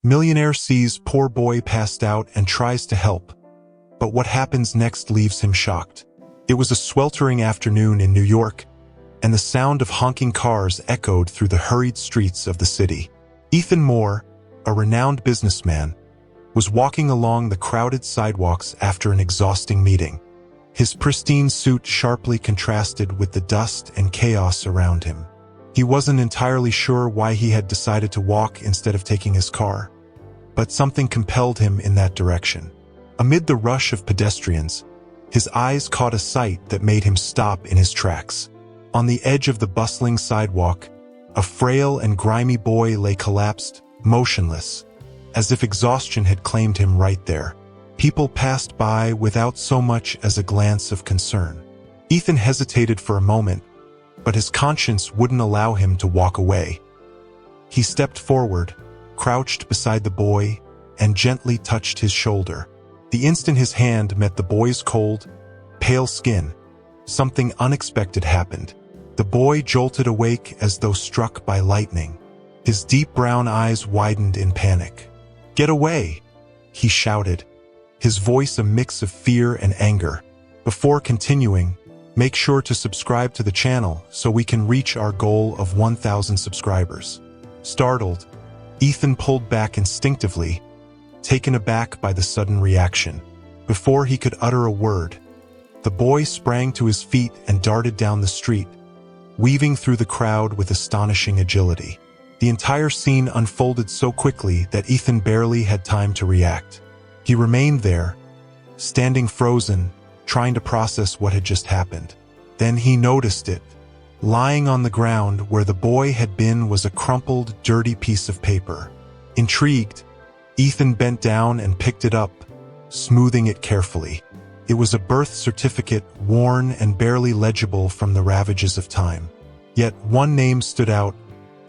Millionaire sees poor boy passed out and tries to help, but what happens next leaves him shocked. It was a sweltering afternoon in New York, and the sound of honking cars echoed through the hurried streets of the city. Ethan Moore, a renowned businessman, was walking along the crowded sidewalks after an exhausting meeting. His pristine suit sharply contrasted with the dust and chaos around him. He wasn't entirely sure why he had decided to walk instead of taking his car, but something compelled him in that direction. Amid the rush of pedestrians, his eyes caught a sight that made him stop in his tracks. On the edge of the bustling sidewalk, a frail and grimy boy lay collapsed, motionless, as if exhaustion had claimed him right there. People passed by without so much as a glance of concern. Ethan hesitated for a moment, but his conscience wouldn't allow him to walk away. He stepped forward, crouched beside the boy, and gently touched his shoulder. The instant his hand met the boy's cold, pale skin, something unexpected happened. The boy jolted awake as though struck by lightning. His deep brown eyes widened in panic. "Get away!" he shouted, his voice a mix of fear and anger. Before continuing, make sure to subscribe to the channel so we can reach our goal of 1,000 subscribers. Startled, Ethan pulled back instinctively, taken aback by the sudden reaction. Before he could utter a word, the boy sprang to his feet and darted down the street, weaving through the crowd with astonishing agility. The entire scene unfolded so quickly that Ethan barely had time to react. He remained there, standing frozen, trying to process what had just happened. Then he noticed it. Lying on the ground where the boy had been was a crumpled, dirty piece of paper. Intrigued, Ethan bent down and picked it up, smoothing it carefully. It was a birth certificate, worn and barely legible from the ravages of time. Yet one name stood out: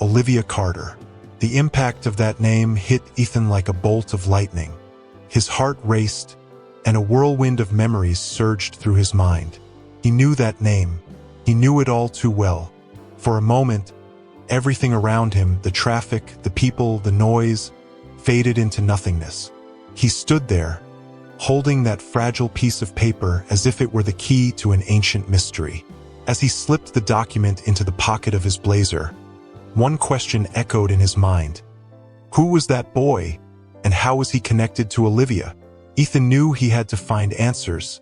Olivia Carter. The impact of that name hit Ethan like a bolt of lightning. His heart raced, and a whirlwind of memories surged through his mind. He knew that name. He knew it all too well. For a moment, everything around him, the traffic, the people, the noise, faded into nothingness. He stood there, holding that fragile piece of paper as if it were the key to an ancient mystery. As he slipped the document into the pocket of his blazer, one question echoed in his mind. Who was that boy, and how was he connected to Olivia? Ethan knew he had to find answers,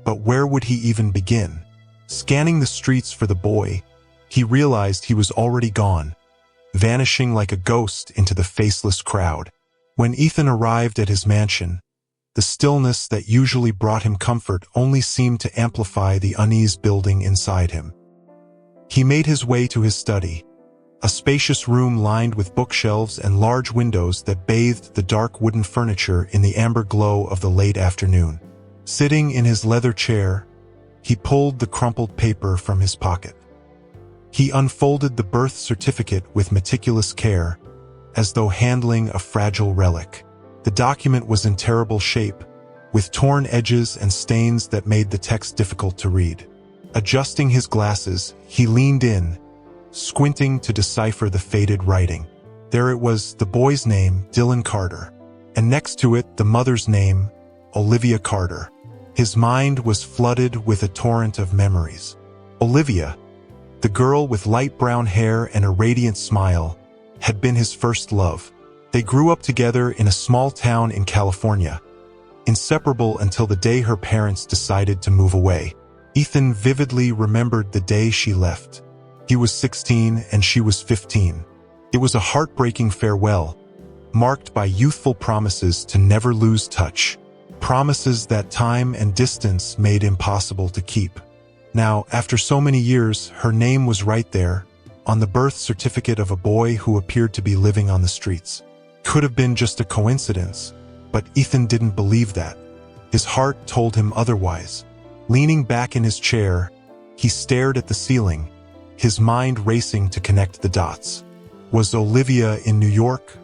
but where would he even begin? Scanning the streets for the boy, he realized he was already gone, vanishing like a ghost into the faceless crowd. When Ethan arrived at his mansion, the stillness that usually brought him comfort only seemed to amplify the unease building inside him. He made his way to his study, a spacious room lined with bookshelves and large windows that bathed the dark wooden furniture in the amber glow of the late afternoon. Sitting in his leather chair, he pulled the crumpled paper from his pocket. He unfolded the birth certificate with meticulous care, as though handling a fragile relic. The document was in terrible shape, with torn edges and stains that made the text difficult to read. Adjusting his glasses, he leaned in, squinting to decipher the faded writing. There it was, the boy's name, Dylan Carter, and next to it, the mother's name, Olivia Carter. His mind was flooded with a torrent of memories. Olivia, the girl with light brown hair and a radiant smile, had been his first love. They grew up together in a small town in California, inseparable until the day her parents decided to move away. Ethan vividly remembered the day she left. He was 16 and she was 15. It was a heartbreaking farewell, marked by youthful promises to never lose touch, promises that time and distance made impossible to keep. Now, after so many years, her name was right there, on the birth certificate of a boy who appeared to be living on the streets. Could have been just a coincidence, but Ethan didn't believe that. His heart told him otherwise. Leaning back in his chair, he stared at the ceiling, his mind racing to connect the dots. Was Olivia in New York?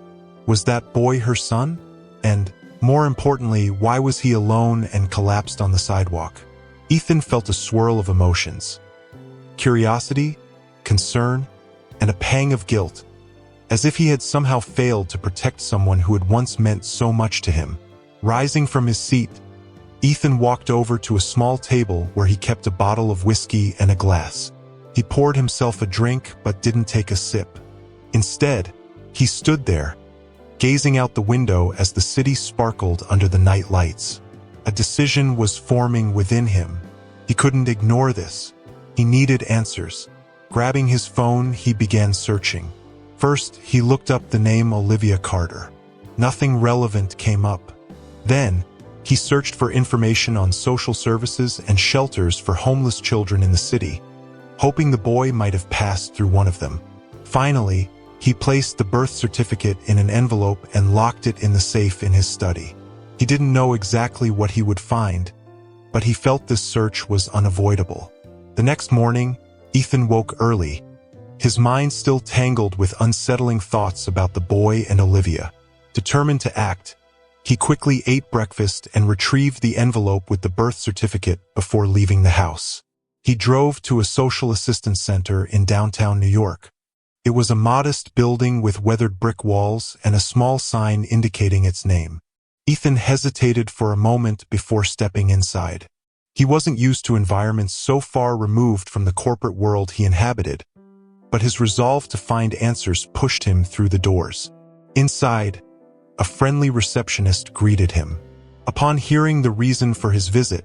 Was that boy her son? And, more importantly, why was he alone and collapsed on the sidewalk? Ethan felt a swirl of emotions. Curiosity, concern, and a pang of guilt, as if he had somehow failed to protect someone who had once meant so much to him. Rising from his seat, Ethan walked over to a small table where he kept a bottle of whiskey and a glass. He poured himself a drink but didn't take a sip. Instead, he stood there, gazing out the window as the city sparkled under the night lights. A decision was forming within him. He couldn't ignore this. He needed answers. Grabbing his phone, he began searching. First, he looked up the name Olivia Carter. Nothing relevant came up. Then, he searched for information on social services and shelters for homeless children in the city, hoping the boy might have passed through one of them. Finally, he placed the birth certificate in an envelope and locked it in the safe in his study. He didn't know exactly what he would find, but he felt this search was unavoidable. The next morning, Ethan woke early, his mind still tangled with unsettling thoughts about the boy and Olivia. Determined to act, he quickly ate breakfast and retrieved the envelope with the birth certificate before leaving the house. He drove to a social assistance center in downtown New York. It was a modest building with weathered brick walls and a small sign indicating its name. Ethan hesitated for a moment before stepping inside. He wasn't used to environments so far removed from the corporate world he inhabited, but his resolve to find answers pushed him through the doors. Inside, a friendly receptionist greeted him. Upon hearing the reason for his visit,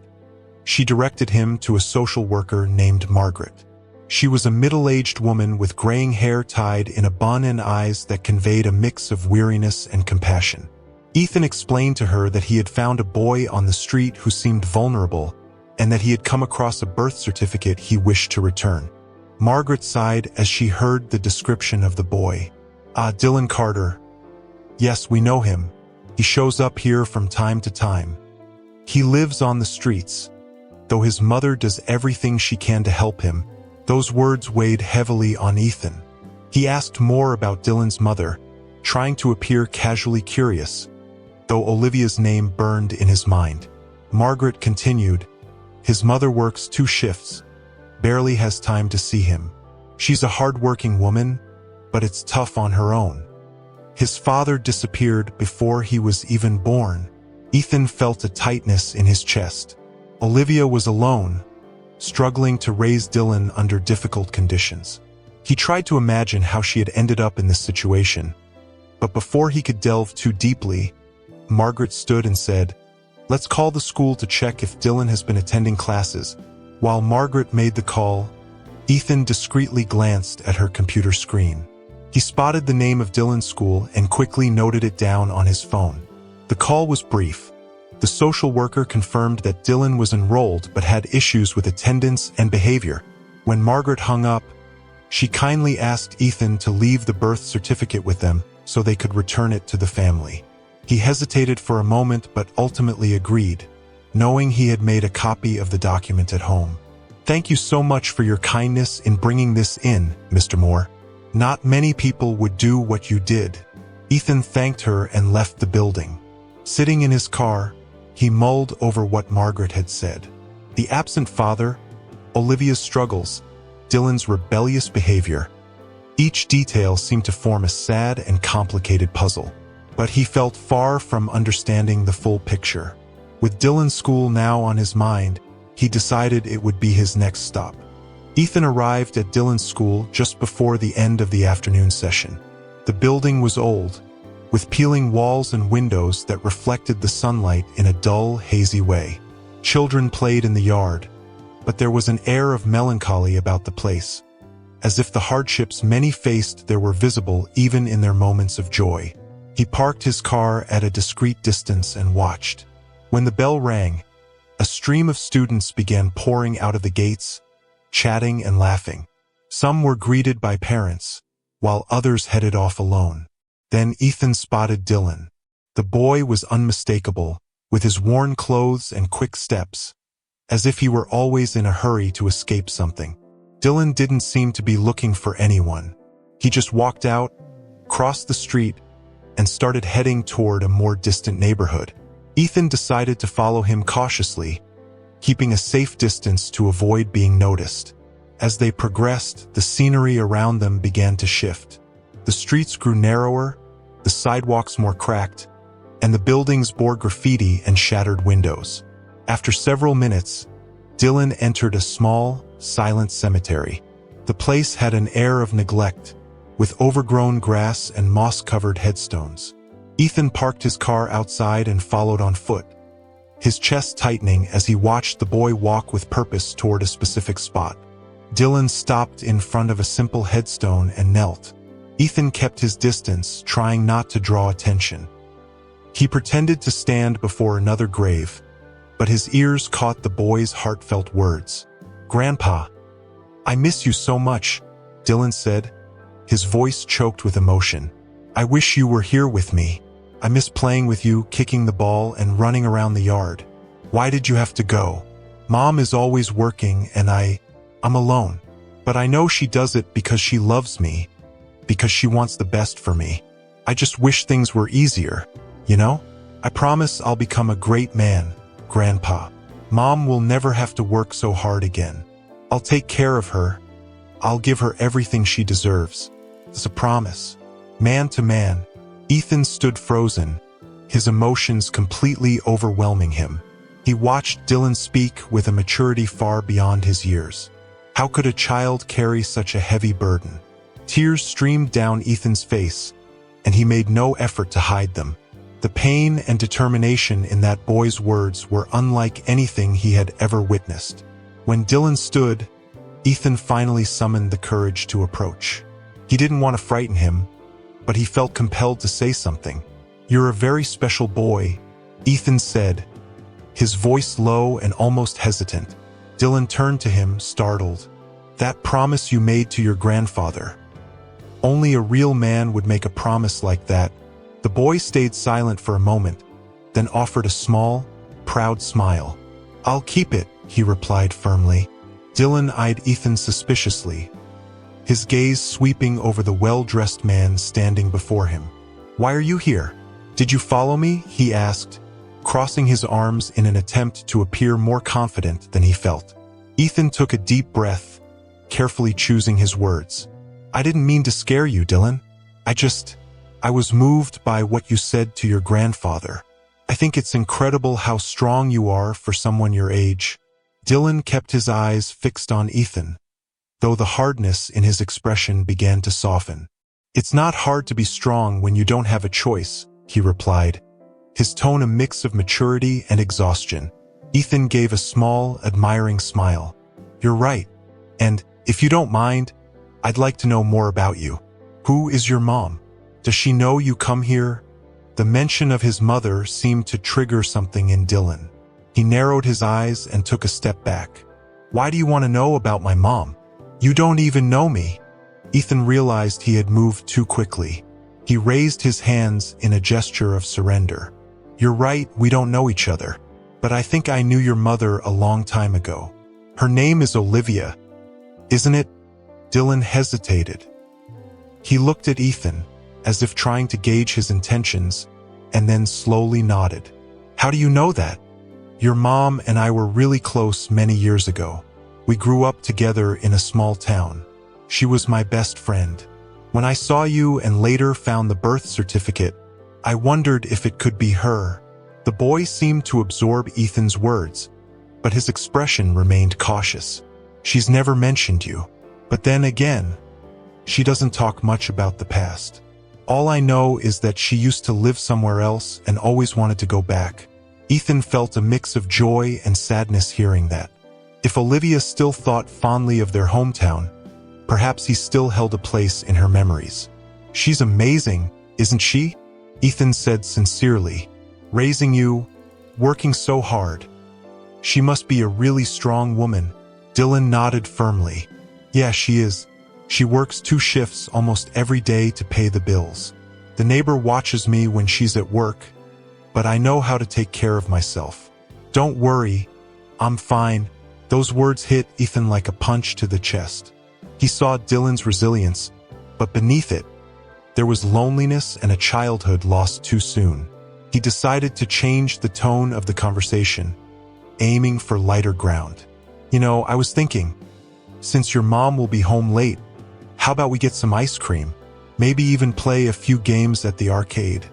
she directed him to a social worker named Margaret. She was a middle-aged woman with graying hair tied in a bun and eyes that conveyed a mix of weariness and compassion. Ethan explained to her that he had found a boy on the street who seemed vulnerable and that he had come across a birth certificate he wished to return. Margaret sighed as she heard the description of the boy. Dylan Carter. Yes, we know him. He shows up here from time to time. He lives on the streets, though his mother does everything she can to help him. Those words weighed heavily on Ethan. He asked more about Dylan's mother, trying to appear casually curious, though Olivia's name burned in his mind. Margaret continued, his mother works 2 shifts, barely has time to see him. She's a hard-working woman, but it's tough on her own. His father disappeared before he was even born. Ethan felt a tightness in his chest. Olivia was alone, struggling to raise Dylan under difficult conditions. He tried to imagine how she had ended up in this situation, but before he could delve too deeply, Margaret stood and said, "Let's call the school to check if Dylan has been attending classes." While Margaret made the call, Ethan discreetly glanced at her computer screen. He spotted the name of Dylan's school and quickly noted it down on his phone. The call was brief. The social worker confirmed that Dylan was enrolled but had issues with attendance and behavior. When Margaret hung up, she kindly asked Ethan to leave the birth certificate with them so they could return it to the family. He hesitated for a moment but ultimately agreed, knowing he had made a copy of the document at home. "Thank you so much for your kindness in bringing this in, Mr. Moore. Not many people would do what you did." Ethan thanked her and left the building. Sitting in his car, he mulled over what Margaret had said. The absent father, Olivia's struggles, Dylan's rebellious behavior. Each detail seemed to form a sad and complicated puzzle. But he felt far from understanding the full picture. With Dylan's school now on his mind, he decided it would be his next stop. Ethan arrived at Dylan's school just before the end of the afternoon session. The building was old, with peeling walls and windows that reflected the sunlight in a dull, hazy way. Children played in the yard, but there was an air of melancholy about the place, as if the hardships many faced there were visible even in their moments of joy. He parked his car at a discreet distance and watched. When the bell rang, a stream of students began pouring out of the gates, chatting and laughing. Some were greeted by parents, while others headed off alone. Then Ethan spotted Dylan. The boy was unmistakable, with his worn clothes and quick steps, as if he were always in a hurry to escape something. Dylan didn't seem to be looking for anyone. He just walked out, crossed the street, and started heading toward a more distant neighborhood. Ethan decided to follow him cautiously, keeping a safe distance to avoid being noticed. As they progressed, the scenery around them began to shift. The streets grew narrower, the sidewalks more cracked, and the buildings bore graffiti and shattered windows. After several minutes, Dylan entered a small, silent cemetery. The place had an air of neglect, with overgrown grass and moss-covered headstones. Ethan parked his car outside and followed on foot, his chest tightening as he watched the boy walk with purpose toward a specific spot. Dylan stopped in front of a simple headstone and knelt. Ethan kept his distance, trying not to draw attention. He pretended to stand before another grave, but his ears caught the boy's heartfelt words. "Grandpa, I miss you so much," Dylan said, his voice choked with emotion. "I wish you were here with me. I miss playing with you, kicking the ball, and running around the yard. Why did you have to go? Mom is always working and I'm alone. But I know she does it because she loves me, because she wants the best for me. I just wish things were easier, you know? I promise I'll become a great man, Grandpa. Mom will never have to work so hard again. I'll take care of her. I'll give her everything she deserves. It's a promise." Man to man, Ethan stood frozen, his emotions completely overwhelming him. He watched Dylan speak with a maturity far beyond his years. How could a child carry such a heavy burden? Tears streamed down Ethan's face, and he made no effort to hide them. The pain and determination in that boy's words were unlike anything he had ever witnessed. When Dylan stood, Ethan finally summoned the courage to approach. He didn't want to frighten him, but he felt compelled to say something. "You're a very special boy," Ethan said, his voice low and almost hesitant. Dylan turned to him, startled. "That promise you made to your grandfather. Only a real man would make a promise like that." The boy stayed silent for a moment, then offered a small, proud smile. "I'll keep it," he replied firmly. Dylan eyed Ethan suspiciously, his gaze sweeping over the well-dressed man standing before him. "Why are you here? Did you follow me?" he asked, crossing his arms in an attempt to appear more confident than he felt. Ethan took a deep breath, carefully choosing his words. "I didn't mean to scare you, Dylan. I was moved by what you said to your grandfather. I think it's incredible how strong you are for someone your age." Dylan kept his eyes fixed on Ethan, though the hardness in his expression began to soften. "It's not hard to be strong when you don't have a choice," he replied, his tone a mix of maturity and exhaustion. Ethan gave a small, admiring smile. "You're right. And, if you don't mind, I'd like to know more about you. Who is your mom? Does she know you come here?" The mention of his mother seemed to trigger something in Dylan. He narrowed his eyes and took a step back. "Why do you want to know about my mom? You don't even know me." Ethan realized he had moved too quickly. He raised his hands in a gesture of surrender. "You're right, we don't know each other. But I think I knew your mother a long time ago. Her name is Olivia, isn't it?" Dylan hesitated. He looked at Ethan, as if trying to gauge his intentions, and then slowly nodded. "How do you know that?" "Your mom and I were really close many years ago. We grew up together in a small town. She was my best friend. When I saw you and later found the birth certificate, I wondered if it could be her." The boy seemed to absorb Ethan's words, but his expression remained cautious. "She's never mentioned you. But then again, she doesn't talk much about the past. All I know is that she used to live somewhere else and always wanted to go back." Ethan felt a mix of joy and sadness hearing that. If Olivia still thought fondly of their hometown, perhaps he still held a place in her memories. "She's amazing, isn't she?" Ethan said sincerely. "Raising you, working so hard. She must be a really strong woman." Dylan nodded firmly. "Yeah, she is. She works 2 shifts almost every day to pay the bills. The neighbor watches me when she's at work, but I know how to take care of myself. Don't worry, I'm fine." Those words hit Ethan like a punch to the chest. He saw Dylan's resilience, but beneath it, there was loneliness and a childhood lost too soon. He decided to change the tone of the conversation, aiming for lighter ground. "You know, I was thinking, since your mom will be home late, how about we get some ice cream? Maybe even play a few games at the arcade.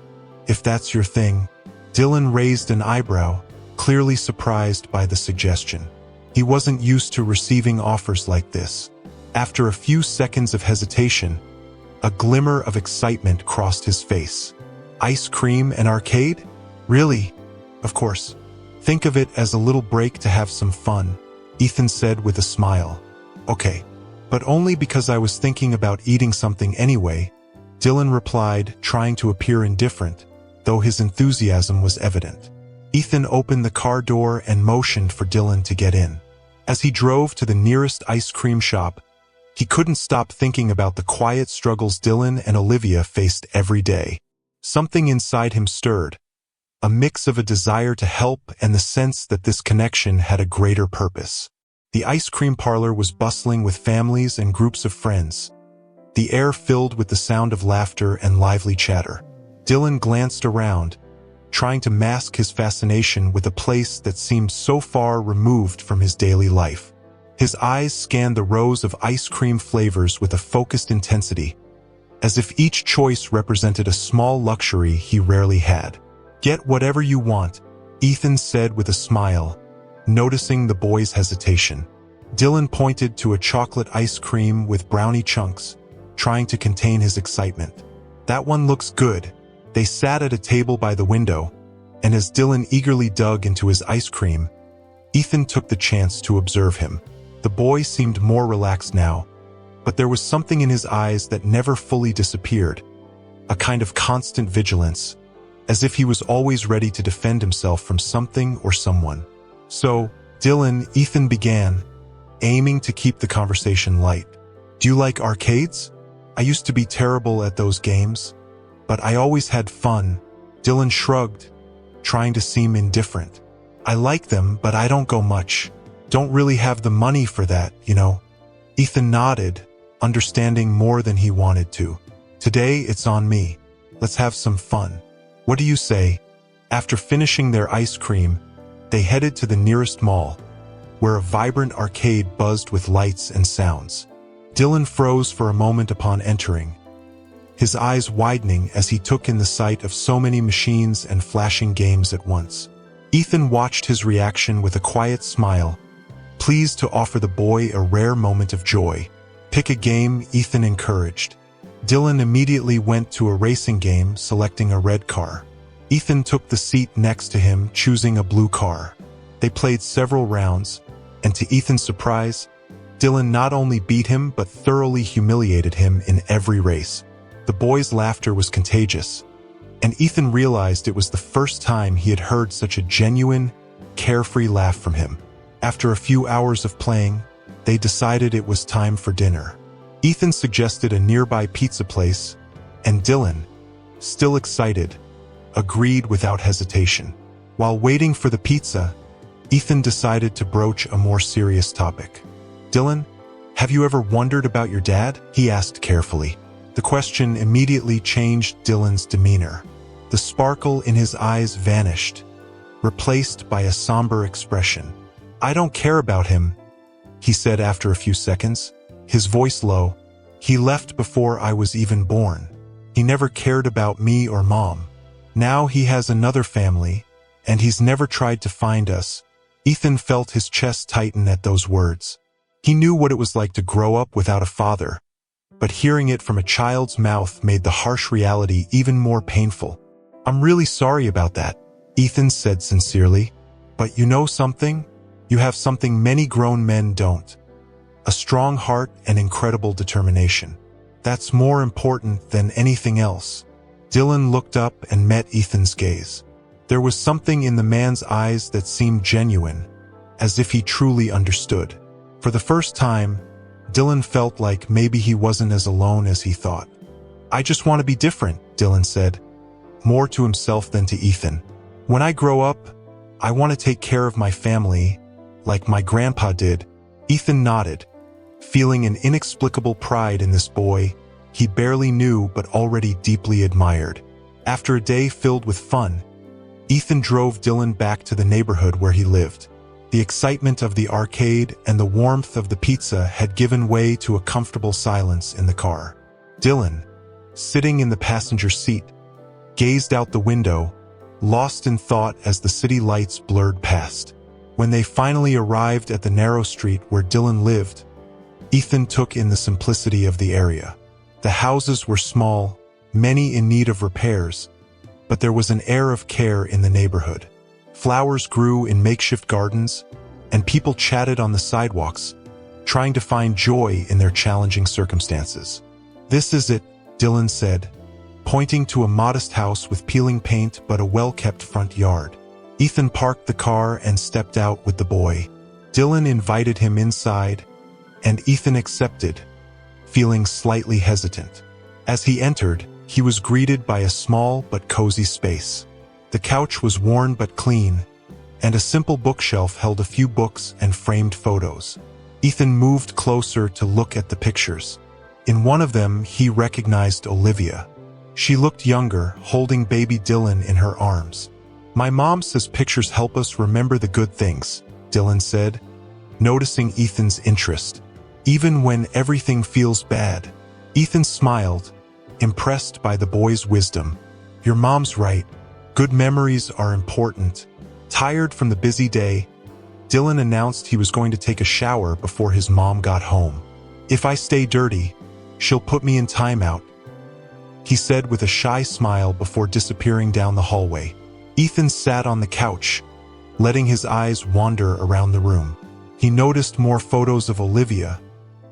If that's your thing. Dylan raised an eyebrow, clearly surprised by the suggestion. He wasn't used to receiving offers like this. After a few seconds of hesitation, a glimmer of excitement crossed his face. Ice cream and arcade? Really? Of course. Think of it as a little break to have some fun, Ethan said with a smile. Okay, but only because I was thinking about eating something anyway, Dylan replied, trying to appear indifferent, though his enthusiasm was evident. Ethan opened the car door and motioned for Dylan to get in. As he drove to the nearest ice cream shop, he couldn't stop thinking about the quiet struggles Dylan and Olivia faced every day. Something inside him stirred, a mix of a desire to help and the sense that this connection had a greater purpose. The ice cream parlor was bustling with families and groups of friends, the air filled with the sound of laughter and lively chatter. Dylan glanced around, trying to mask his fascination with a place that seemed so far removed from his daily life. His eyes scanned the rows of ice cream flavors with a focused intensity, as if each choice represented a small luxury he rarely had. "Get whatever you want," Ethan said with a smile, noticing the boy's hesitation. Dylan pointed to a chocolate ice cream with brownie chunks, trying to contain his excitement. "That one looks good." They sat at a table by the window, and as Dylan eagerly dug into his ice cream, Ethan took the chance to observe him. The boy seemed more relaxed now, but there was something in his eyes that never fully disappeared, a kind of constant vigilance, as if he was always ready to defend himself from something or someone. "So, Dylan," Ethan began, aiming to keep the conversation light. "Do you like arcades? I used to be terrible at those games, but I always had fun." Dylan shrugged, trying to seem indifferent. "I like them, but I don't go much. Don't really have the money for that, you know." Ethan nodded, understanding more than he wanted to. "Today it's on me. Let's have some fun. What do you say?" After finishing their ice cream, they headed to the nearest mall, where a vibrant arcade buzzed with lights and sounds. Dylan froze for a moment upon entering, his eyes widening as he took in the sight of so many machines and flashing games at once. Ethan watched his reaction with a quiet smile, pleased to offer the boy a rare moment of joy. "Pick a game," Ethan encouraged. Dylan immediately went to a racing game, selecting a red car. Ethan took the seat next to him, choosing a blue car. They played several rounds, and to Ethan's surprise, Dylan not only beat him but thoroughly humiliated him in every race. The boy's laughter was contagious, and Ethan realized it was the first time he had heard such a genuine, carefree laugh from him. After a few hours of playing, they decided it was time for dinner. Ethan suggested a nearby pizza place, and Dylan, still excited, agreed without hesitation. While waiting for the pizza, Ethan decided to broach a more serious topic. "Dylan, have you ever wondered about your dad?" he asked carefully. The question immediately changed Dylan's demeanor. The sparkle in his eyes vanished, replaced by a somber expression. "I don't care about him," he said after a few seconds, his voice low. "He left before I was even born. He never cared about me or Mom. Now he has another family, and he's never tried to find us." Ethan felt his chest tighten at those words. He knew what it was like to grow up without a father, but hearing it from a child's mouth made the harsh reality even more painful. "I'm really sorry about that," Ethan said sincerely. "But you know something? You have something many grown men don't. A strong heart and incredible determination. That's more important than anything else." Dylan looked up and met Ethan's gaze. There was something in the man's eyes that seemed genuine, as if he truly understood. For the first time, Dylan felt like maybe he wasn't as alone as he thought. "I just want to be different," Dylan said, more to himself than to Ethan. "When I grow up, I want to take care of my family, like my grandpa did." Ethan nodded, feeling an inexplicable pride in this boy he barely knew but already deeply admired. After a day filled with fun, Ethan drove Dylan back to the neighborhood where he lived. The excitement of the arcade and the warmth of the pizza had given way to a comfortable silence in the car. "Dylan," sitting in the passenger seat, gazed out the window, lost in thought as the city lights blurred past. When they finally arrived at the narrow street where Dylan lived, Ethan took in the simplicity of the area. The houses were small, many in need of repairs, but there was an air of care in the neighborhood. Flowers grew in makeshift gardens, and people chatted on the sidewalks, trying to find joy in their challenging circumstances. "This is it," Dylan said, pointing to a modest house with peeling paint but a well-kept front yard. Ethan parked the car and stepped out with the boy. Dylan invited him inside, and Ethan accepted, feeling slightly hesitant. As he entered, he was greeted by a small but cozy space. The couch was worn but clean, and a simple bookshelf held a few books and framed photos. Ethan moved closer to look at the pictures. In one of them, he recognized Olivia. She looked younger, holding baby Dylan in her arms. "My mom says pictures help us remember the good things," Dylan said, noticing Ethan's interest. "Even when everything feels bad." Ethan smiled, impressed by the boy's wisdom. "Your mom's right. Good memories are important." Tired from the busy day, Dylan announced he was going to take a shower before his mom got home. "If I stay dirty, she'll put me in timeout," he said with a shy smile before disappearing down the hallway. Ethan sat on the couch, letting his eyes wander around the room. He noticed more photos of Olivia,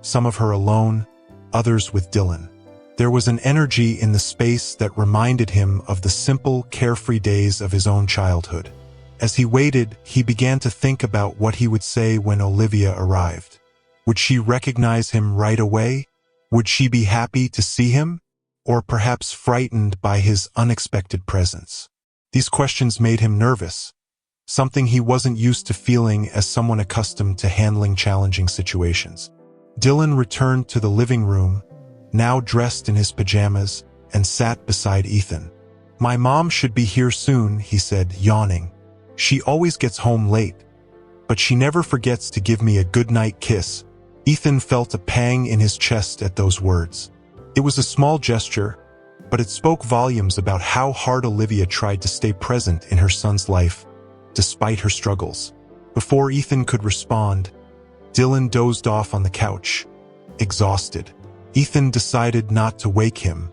some of her alone, others with Dylan. There was an energy in the space that reminded him of the simple, carefree days of his own childhood. As he waited, he began to think about what he would say when Olivia arrived. Would she recognize him right away? Would she be happy to see him? Or perhaps frightened by his unexpected presence? These questions made him nervous, something he wasn't used to feeling as someone accustomed to handling challenging situations. Dylan returned to the living room, now dressed in his pajamas, and sat beside Ethan. "My mom should be here soon," he said, yawning. "She always gets home late, but she never forgets to give me a goodnight kiss." Ethan felt a pang in his chest at those words. It was a small gesture, but it spoke volumes about how hard Olivia tried to stay present in her son's life, despite her struggles. Before Ethan could respond, Dylan dozed off on the couch, exhausted. Ethan decided not to wake him.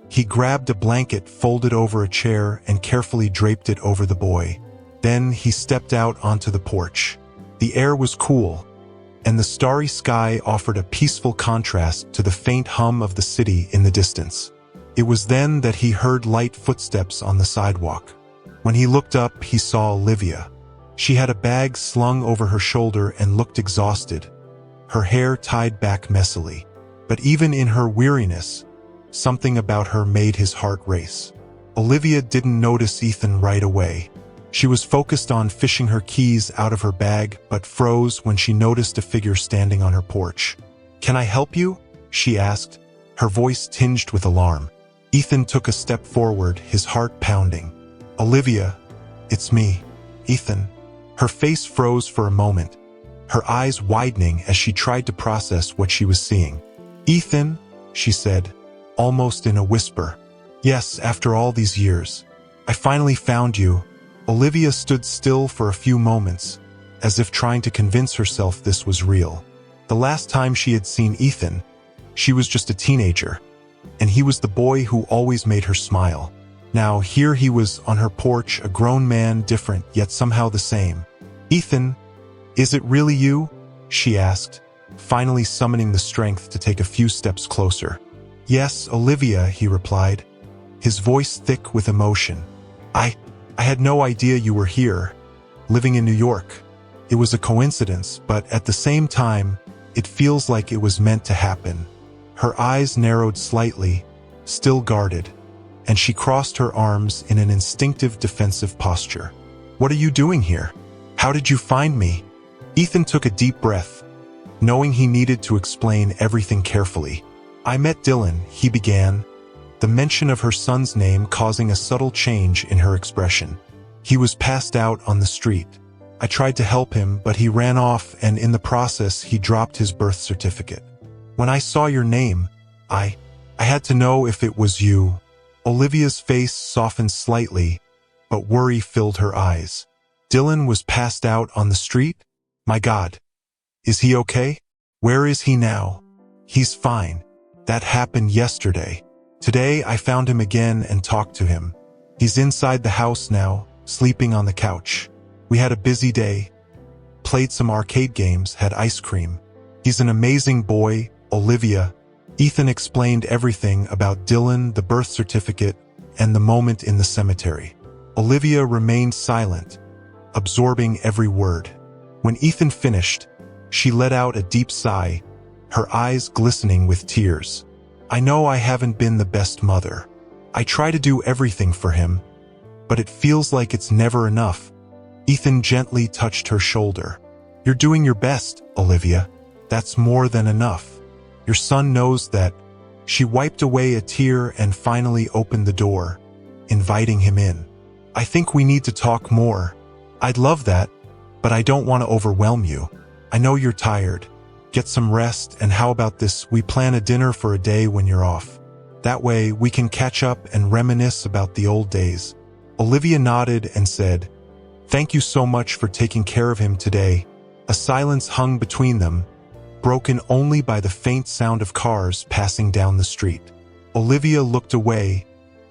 He grabbed a blanket folded over a chair and carefully draped it over the boy. Then he stepped out onto the porch. The air was cool, and the starry sky offered a peaceful contrast to the faint hum of the city in the distance. It was then that he heard light footsteps on the sidewalk. When he looked up, he saw Olivia. She had a bag slung over her shoulder and looked exhausted, her hair tied back messily. But even in her weariness, something about her made his heart race. Olivia didn't notice Ethan right away. She was focused on fishing her keys out of her bag, but froze when she noticed a figure standing on her porch. "Can I help you?" she asked, her voice tinged with alarm. Ethan took a step forward, his heart pounding. "Olivia, it's me, Ethan." Her face froze for a moment, her eyes widening as she tried to process what she was seeing. "Ethan," she said, almost in a whisper. "Yes, after all these years. I finally found you." Olivia stood still for a few moments, as if trying to convince herself this was real. The last time she had seen Ethan, she was just a teenager, and he was the boy who always made her smile. Now here he was on her porch, a grown man, different yet somehow the same. "Ethan, is it really you?" she asked, finally summoning the strength to take a few steps closer. "Yes, Olivia," he replied, his voice thick with emotion. I had no idea you were here, living in New York. It was a coincidence, but at the same time, it feels like it was meant to happen." Her eyes narrowed slightly, still guarded, and she crossed her arms in an instinctive defensive posture. "What are you doing here? How did you find me?" Ethan took a deep breath, knowing he needed to explain everything carefully. "I met Dylan," he began, the mention of her son's name causing a subtle change in her expression. "He was passed out on the street. I tried to help him, but he ran off, and in the process he dropped his birth certificate. When I saw your name, I had to know if it was you. Olivia's face softened slightly, but worry filled her eyes. Dylan was passed out on the street? My God. Is he okay? Where is he now? He's fine. That happened yesterday. Today I found him again and talked to him. He's inside the house now, sleeping on the couch. We had a busy day. Played some arcade games, had ice cream. He's an amazing boy, Olivia. Ethan explained everything about Dylan, the birth certificate, and the moment in the cemetery. Olivia remained silent, absorbing every word. When Ethan finished, she let out a deep sigh, her eyes glistening with tears. I know I haven't been the best mother. I try to do everything for him, but it feels like it's never enough. Ethan gently touched her shoulder. You're doing your best, Olivia. That's more than enough. Your son knows that. She wiped away a tear and finally opened the door, inviting him in. I think we need to talk more. I'd love that, but I don't want to overwhelm you. I know you're tired. Get some rest, and how about this? We plan a dinner for a day when you're off. That way, we can catch up and reminisce about the old days. Olivia nodded and said, Thank you so much for taking care of him today. A silence hung between them, broken only by the faint sound of cars passing down the street. Olivia looked away,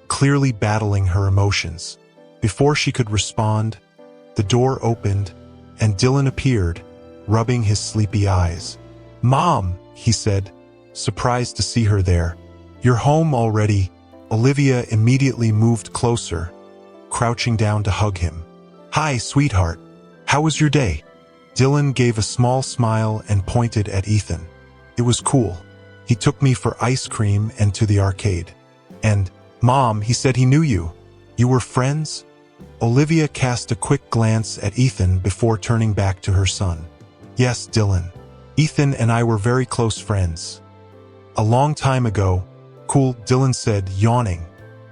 clearly battling her emotions. Before she could respond, the door opened, and Dylan appeared, rubbing his sleepy eyes. Mom, he said, surprised to see her there. You're home already. Olivia immediately moved closer, crouching down to hug him. Hi, sweetheart. How was your day? Dylan gave a small smile and pointed at Ethan. It was cool. He took me for ice cream and to the arcade. And, Mom, he said he knew you. You were friends? Olivia cast a quick glance at Ethan before turning back to her son. Yes, Dylan. Ethan and I were very close friends. A long time ago. Cool, Dylan said, yawning.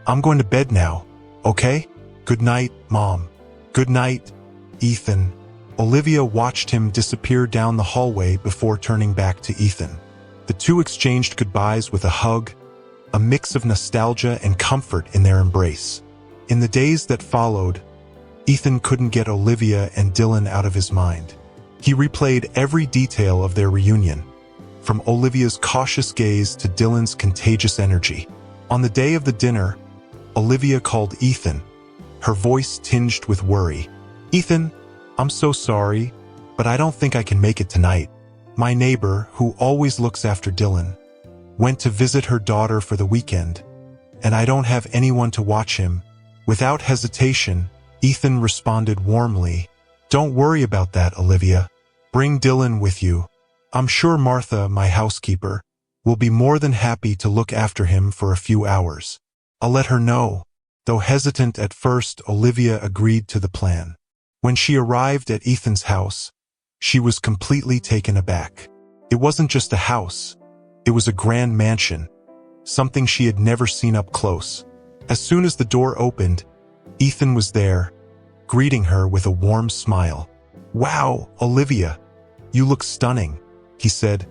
I'm going to bed now, okay? Good night, Mom. Good night, Ethan. Olivia watched him disappear down the hallway before turning back to Ethan. The two exchanged goodbyes with a hug, a mix of nostalgia and comfort in their embrace. In the days that followed, Ethan couldn't get Olivia and Dylan out of his mind. He replayed every detail of their reunion, from Olivia's cautious gaze to Dylan's contagious energy. On the day of the dinner, Olivia called Ethan, her voice tinged with worry. Ethan, I'm so sorry, but I don't think I can make it tonight. My neighbor, who always looks after Dylan, went to visit her daughter for the weekend, and I don't have anyone to watch him. Without hesitation, Ethan responded warmly, Don't worry about that, Olivia. Bring Dylan with you. I'm sure Martha, my housekeeper, will be more than happy to look after him for a few hours. I'll let her know. Though hesitant at first, Olivia agreed to the plan. When she arrived at Ethan's house, she was completely taken aback. It wasn't just a house. It was a grand mansion, something she had never seen up close. As soon as the door opened, Ethan was there, greeting her with a warm smile. Wow, Olivia, you look stunning, he said,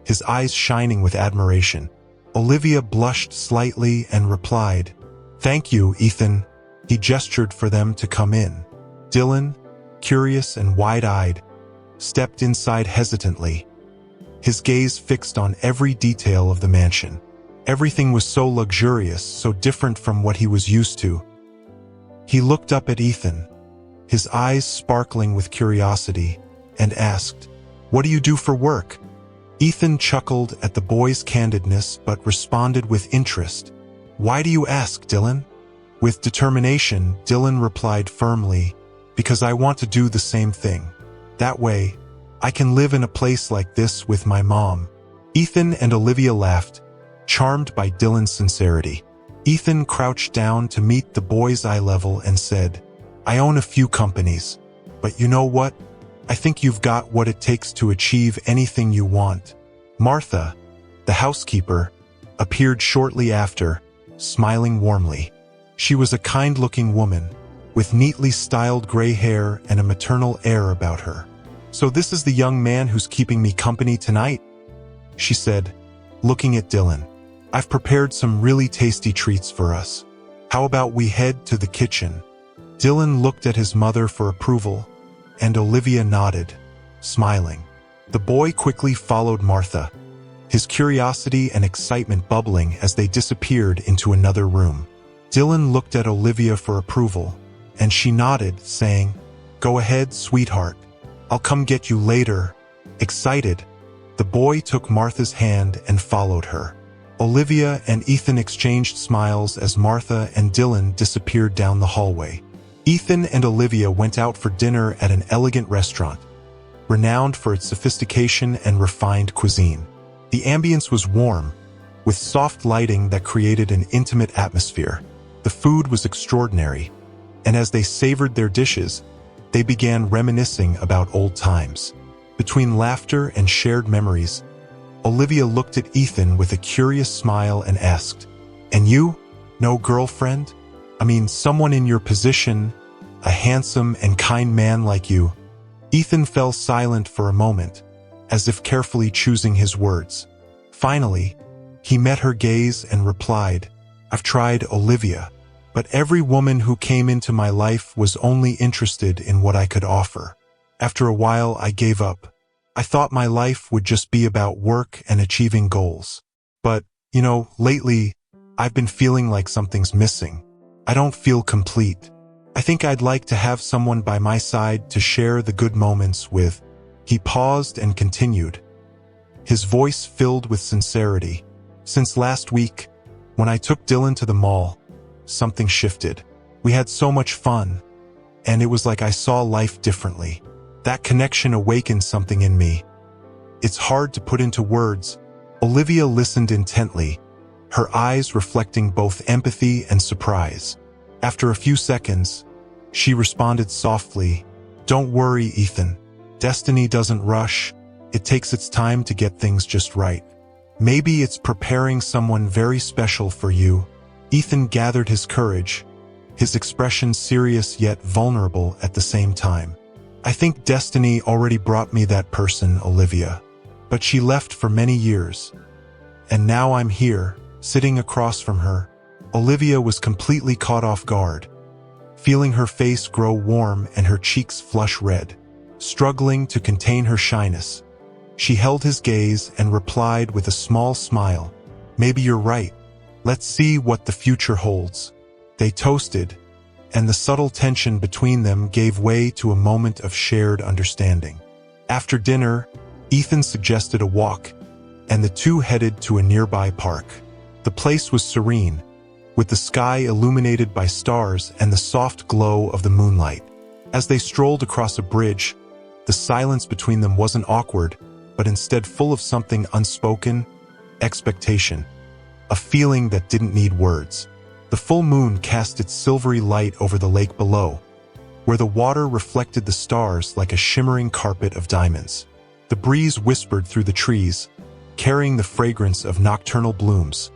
his eyes shining with admiration. Olivia blushed slightly and replied, Thank you, Ethan. He gestured for them to come in. Dylan, curious and wide-eyed, stepped inside hesitantly, his gaze fixed on every detail of the mansion. Everything was so luxurious, so different from what he was used to. He looked up at Ethan, his eyes sparkling with curiosity, and asked, What do you do for work? Ethan chuckled at the boy's candidness but responded with interest. Why do you ask, Dylan? With determination, Dylan replied firmly, Because I want to do the same thing. That way, I can live in a place like this with my mom. Ethan and Olivia laughed, charmed by Dylan's sincerity. Ethan crouched down to meet the boy's eye level and said, I own a few companies, but you know what? I think you've got what it takes to achieve anything you want. Martha, the housekeeper, appeared shortly after, smiling warmly. She was a kind-looking woman, with neatly styled gray hair and a maternal air about her. So this is the young man who's keeping me company tonight? She said, looking at Dylan. I've prepared some really tasty treats for us. How about we head to the kitchen?" Dylan looked at his mother for approval, and Olivia nodded, smiling. The boy quickly followed Martha, his curiosity and excitement bubbling as they disappeared into another room. Dylan looked at Olivia for approval, and she nodded, saying, "Go ahead, sweetheart. I'll come get you later." Excited, the boy took Martha's hand and followed her. Olivia and Ethan exchanged smiles as Martha and Dylan disappeared down the hallway. Ethan and Olivia went out for dinner at an elegant restaurant, renowned for its sophistication and refined cuisine. The ambience was warm, with soft lighting that created an intimate atmosphere. The food was extraordinary, and as they savored their dishes, they began reminiscing about old times. Between laughter and shared memories, Olivia looked at Ethan with a curious smile and asked, "And you? No girlfriend? I mean, someone in your position, a handsome and kind man like you?" Ethan fell silent for a moment, as if carefully choosing his words. Finally, he met her gaze and replied, "I've tried, Olivia, but every woman who came into my life was only interested in what I could offer. After a while, I gave up. I thought my life would just be about work and achieving goals. But, lately, I've been feeling like something's missing. I don't feel complete. I think I'd like to have someone by my side to share the good moments with." He paused and continued, his voice filled with sincerity. "Since last week, when I took Dylan to the mall, something shifted. We had so much fun, and it was like I saw life differently. That connection awakened something in me. It's hard to put into words." Olivia listened intently, her eyes reflecting both empathy and surprise. After a few seconds, she responded softly, "Don't worry, Ethan. Destiny doesn't rush. It takes its time to get things just right. Maybe it's preparing someone very special for you." Ethan gathered his courage, his expression serious yet vulnerable at the same time. "I think destiny already brought me that person, Olivia. But she left for many years. And now I'm here, sitting across from her." Olivia was completely caught off guard, feeling her face grow warm and her cheeks flush red. Struggling to contain her shyness, she held his gaze and replied with a small smile, "Maybe you're right. Let's see what the future holds." They toasted, and the subtle tension between them gave way to a moment of shared understanding. After dinner, Ethan suggested a walk, and the two headed to a nearby park. The place was serene, with the sky illuminated by stars and the soft glow of the moonlight. As they strolled across a bridge, the silence between them wasn't awkward, but instead full of something unspoken, expectation, a feeling that didn't need words. The full moon cast its silvery light over the lake below, where the water reflected the stars like a shimmering carpet of diamonds. The breeze whispered through the trees, carrying the fragrance of nocturnal blooms,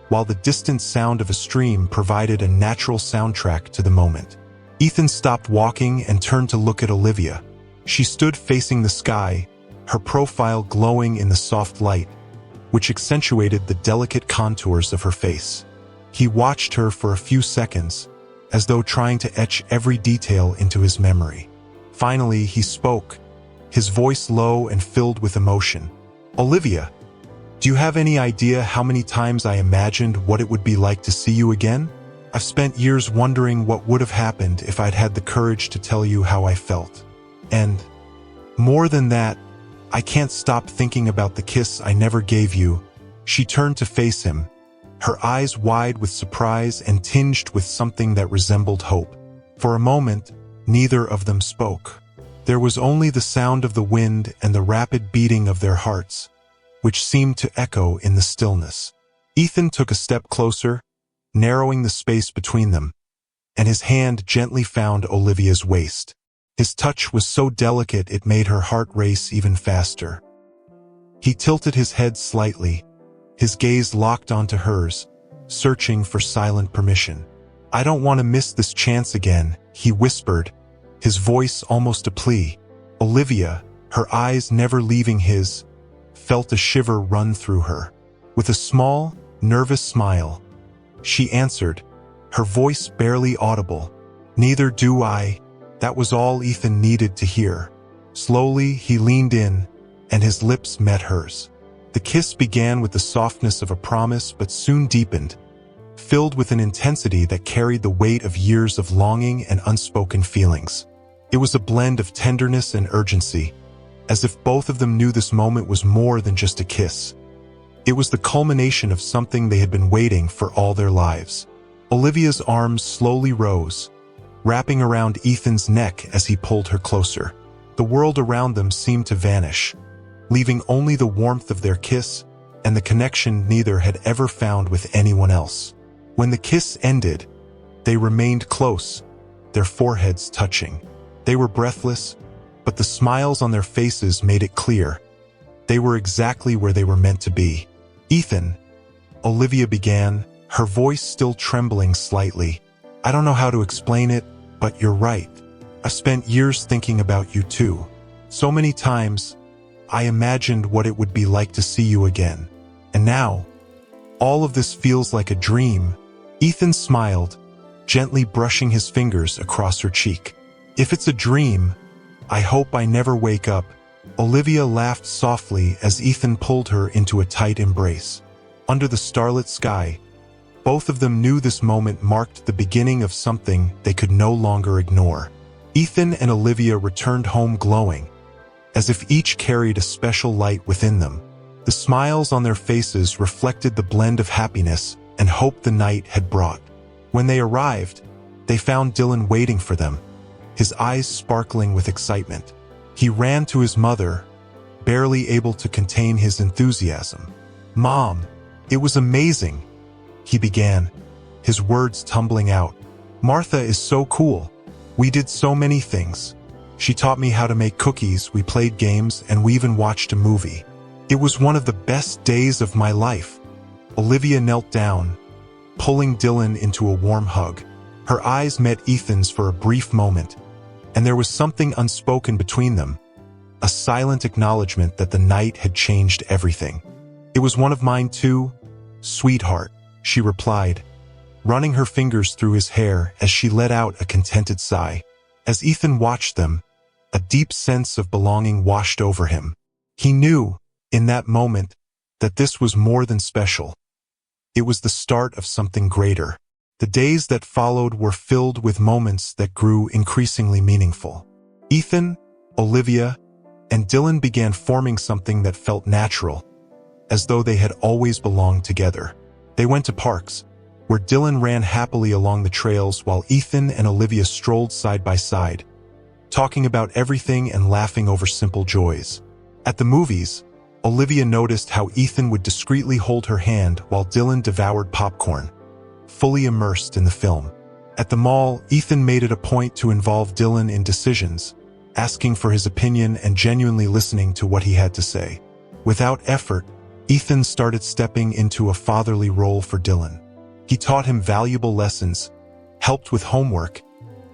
while the distant sound of a stream provided a natural soundtrack to the moment. Ethan stopped walking and turned to look at Olivia. She stood facing the sky, her profile glowing in the soft light, which accentuated the delicate contours of her face. He watched her for a few seconds, as though trying to etch every detail into his memory. Finally, he spoke, his voice low and filled with emotion. "Olivia, do you have any idea how many times I imagined what it would be like to see you again? I've spent years wondering what would have happened if I'd had the courage to tell you how I felt. And, more than that, I can't stop thinking about the kiss I never gave you." She turned to face him, her eyes wide with surprise and tinged with something that resembled hope. For a moment, neither of them spoke. There was only the sound of the wind and the rapid beating of their hearts, which seemed to echo in the stillness. Ethan took a step closer, narrowing the space between them, and his hand gently found Olivia's waist. His touch was so delicate it made her heart race even faster. He tilted his head slightly, his gaze locked onto hers, searching for silent permission. "I don't want to miss this chance again," he whispered, his voice almost a plea. Olivia, her eyes never leaving his, felt a shiver run through her. With a small, nervous smile. She answered, her voice barely audible. "Neither do I." That was all Ethan needed to hear. Slowly, he leaned in, and his lips met hers. The kiss began with the softness of a promise but soon deepened, filled with an intensity that carried the weight of years of longing and unspoken feelings. It was a blend of tenderness and urgency, as if both of them knew this moment was more than just a kiss. It was the culmination of something they had been waiting for all their lives. Olivia's arms slowly rose, wrapping around Ethan's neck as he pulled her closer. The world around them seemed to vanish, leaving only the warmth of their kiss and the connection neither had ever found with anyone else. When the kiss ended, they remained close, their foreheads touching. They were breathless, but the smiles on their faces made it clear. They were exactly where they were meant to be. "Ethan," Olivia began, her voice still trembling slightly. "I don't know how to explain it, but you're right. I've spent years thinking about you too. So many times, I imagined what it would be like to see you again. And now, all of this feels like a dream." Ethan smiled, gently brushing his fingers across her cheek. "If it's a dream, I hope I never wake up." Olivia laughed softly as Ethan pulled her into a tight embrace. Under the starlit sky, both of them knew this moment marked the beginning of something they could no longer ignore. Ethan and Olivia returned home glowing, as if each carried a special light within them. The smiles on their faces reflected the blend of happiness and hope the night had brought. When they arrived, they found Dylan waiting for them, his eyes sparkling with excitement. He ran to his mother, barely able to contain his enthusiasm. "Mom, it was amazing," he began, his words tumbling out. "Martha is so cool. We did so many things. She taught me how to make cookies, we played games, and we even watched a movie. It was one of the best days of my life." Olivia knelt down, pulling Dylan into a warm hug. Her eyes met Ethan's for a brief moment, and there was something unspoken between them, a silent acknowledgement that the night had changed everything. "It was one of mine too, sweetheart," she replied, running her fingers through his hair as she let out a contented sigh. As Ethan watched them, a deep sense of belonging washed over him. He knew, in that moment, that this was more than special. It was the start of something greater. The days that followed were filled with moments that grew increasingly meaningful. Ethan, Olivia, and Dylan began forming something that felt natural, as though they had always belonged together. They went to parks, where Dylan ran happily along the trails while Ethan and Olivia strolled side by side, talking about everything and laughing over simple joys. At the movies, Olivia noticed how Ethan would discreetly hold her hand while Dylan devoured popcorn, fully immersed in the film. At the mall, Ethan made it a point to involve Dylan in decisions, asking for his opinion and genuinely listening to what he had to say. Without effort, Ethan started stepping into a fatherly role for Dylan. He taught him valuable lessons, helped with homework,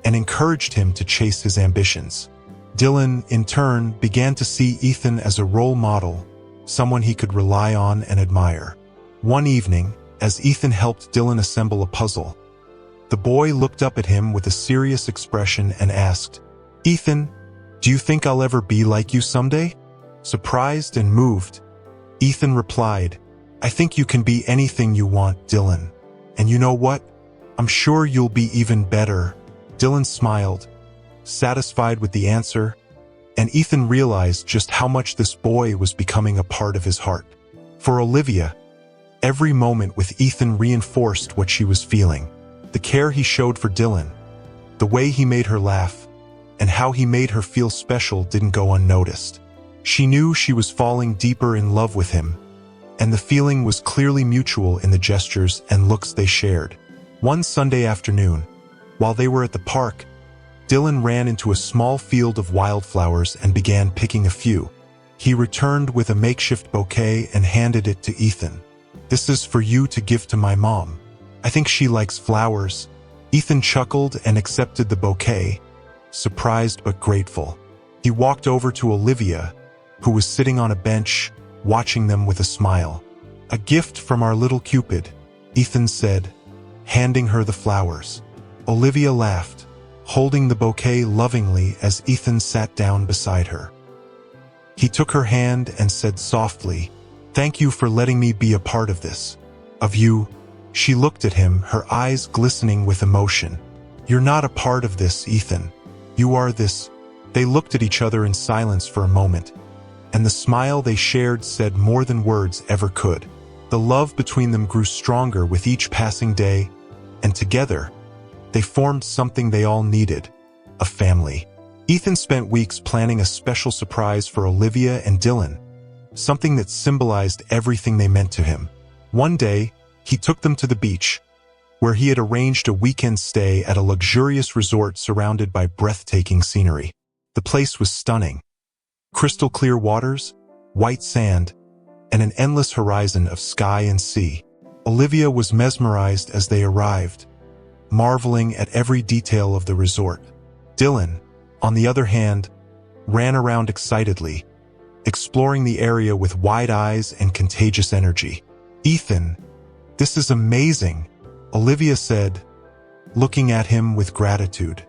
and encouraged him to chase his ambitions. Dylan, in turn, began to see Ethan as a role model, someone he could rely on and admire. One evening, as Ethan helped Dylan assemble a puzzle, the boy looked up at him with a serious expression and asked, "Ethan, do you think I'll ever be like you someday?" Surprised and moved, Ethan replied, "I think you can be anything you want, Dylan. And you know what? I'm sure you'll be even better." Dylan smiled, satisfied with the answer, and Ethan realized just how much this boy was becoming a part of his heart. For Olivia, every moment with Ethan reinforced what she was feeling. The care he showed for Dylan, the way he made her laugh, and how he made her feel special didn't go unnoticed. She knew she was falling deeper in love with him, and the feeling was clearly mutual in the gestures and looks they shared. One Sunday afternoon, while they were at the park, Dylan ran into a small field of wildflowers and began picking a few. He returned with a makeshift bouquet and handed it to Ethan. "This is for you to give to my mom. I think she likes flowers." Ethan chuckled and accepted the bouquet, surprised but grateful. He walked over to Olivia, who was sitting on a bench, watching them with a smile. "A gift from our little Cupid," Ethan said, handing her the flowers. Olivia laughed, holding the bouquet lovingly as Ethan sat down beside her. He took her hand and said softly, "Thank you for letting me be a part of this. Of you." She looked at him, her eyes glistening with emotion. "You're not a part of this, Ethan. You are this." They looked at each other in silence for a moment, and the smile they shared said more than words ever could. The love between them grew stronger with each passing day, and together, they formed something they all needed, a family. Ethan spent weeks planning a special surprise for Olivia and Dylan, something that symbolized everything they meant to him. One day, he took them to the beach, where he had arranged a weekend stay at a luxurious resort surrounded by breathtaking scenery. The place was stunning. Crystal clear waters, white sand, and an endless horizon of sky and sea. Olivia was mesmerized as they arrived, marveling at every detail of the resort. Dylan, on the other hand, ran around excitedly, exploring the area with wide eyes and contagious energy. "Ethan, this is amazing," Olivia said, looking at him with gratitude.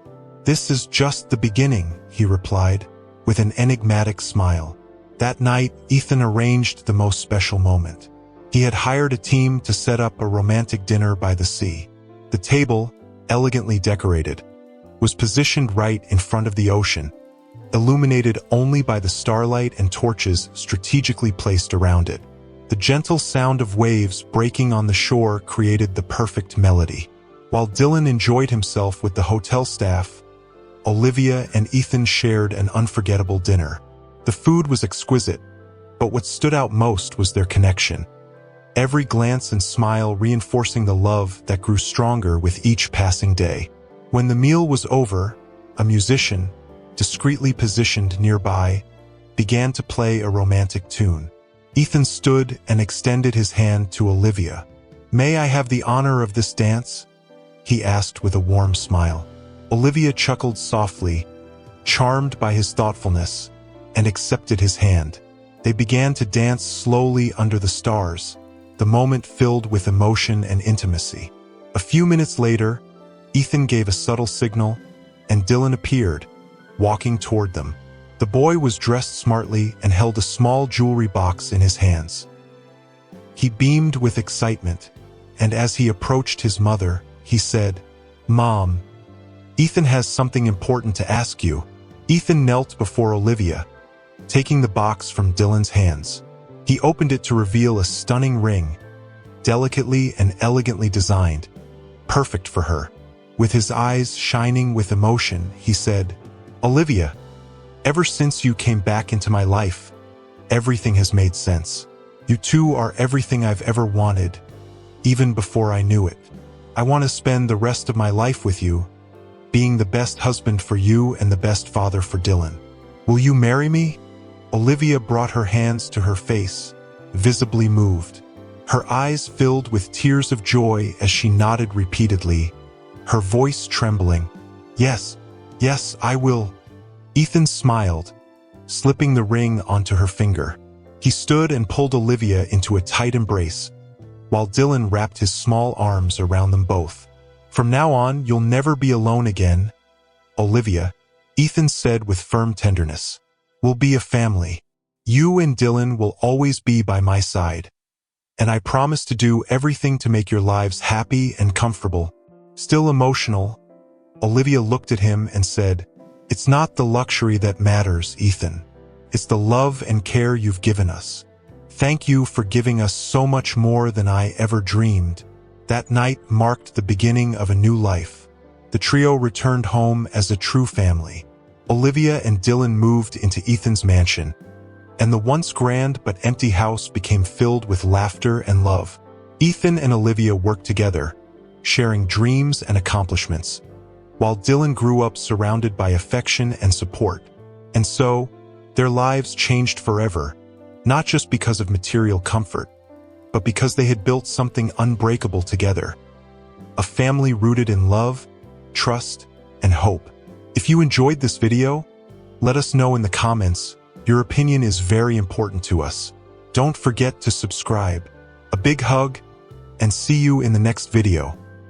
"This is just the beginning," he replied, with an enigmatic smile. That night, Ethan arranged the most special moment. He had hired a team to set up a romantic dinner by the sea. The table, elegantly decorated, was positioned right in front of the ocean, illuminated only by the starlight and torches strategically placed around it. The gentle sound of waves breaking on the shore created the perfect melody. While Dylan enjoyed himself with the hotel staff, Olivia and Ethan shared an unforgettable dinner. The food was exquisite, but what stood out most was their connection. Every glance and smile reinforcing the love that grew stronger with each passing day. When the meal was over, a musician, discreetly positioned nearby, began to play a romantic tune. Ethan stood and extended his hand to Olivia. "May I have the honor of this dance?" he asked with a warm smile. Olivia chuckled softly, charmed by his thoughtfulness, and accepted his hand. They began to dance slowly under the stars, the moment filled with emotion and intimacy. A few minutes later, Ethan gave a subtle signal, and Dylan appeared, walking toward them. The boy was dressed smartly and held a small jewelry box in his hands. He beamed with excitement, and as he approached his mother, he said, "Mom, Ethan has something important to ask you." Ethan knelt before Olivia, taking the box from Dylan's hands. He opened it to reveal a stunning ring, delicately and elegantly designed, perfect for her. With his eyes shining with emotion, he said, "Olivia, ever since you came back into my life, everything has made sense. You two are everything I've ever wanted, even before I knew it. I want to spend the rest of my life with you, being the best husband for you and the best father for Dylan. Will you marry me?" Olivia brought her hands to her face, visibly moved. Her eyes filled with tears of joy as she nodded repeatedly, her voice trembling. "Yes, yes, I will." Ethan smiled, slipping the ring onto her finger. He stood and pulled Olivia into a tight embrace, while Dylan wrapped his small arms around them both. "From now on, you'll never be alone again, Olivia," Ethan said with firm tenderness. "We'll be a family. You and Dylan will always be by my side. And I promise to do everything to make your lives happy and comfortable." Still emotional, Olivia looked at him and said, "It's not the luxury that matters, Ethan. It's the love and care you've given us. Thank you for giving us so much more than I ever dreamed." That night marked the beginning of a new life. The trio returned home as a true family. Olivia and Dylan moved into Ethan's mansion, and the once grand but empty house became filled with laughter and love. Ethan and Olivia worked together, sharing dreams and accomplishments, while Dylan grew up surrounded by affection and support. And so, their lives changed forever, not just because of material comfort, but because they had built something unbreakable together. A family rooted in love, trust, and hope. If you enjoyed this video, let us know in the comments. Your opinion is very important to us. Don't forget to subscribe, A big hug, and see you in the next video.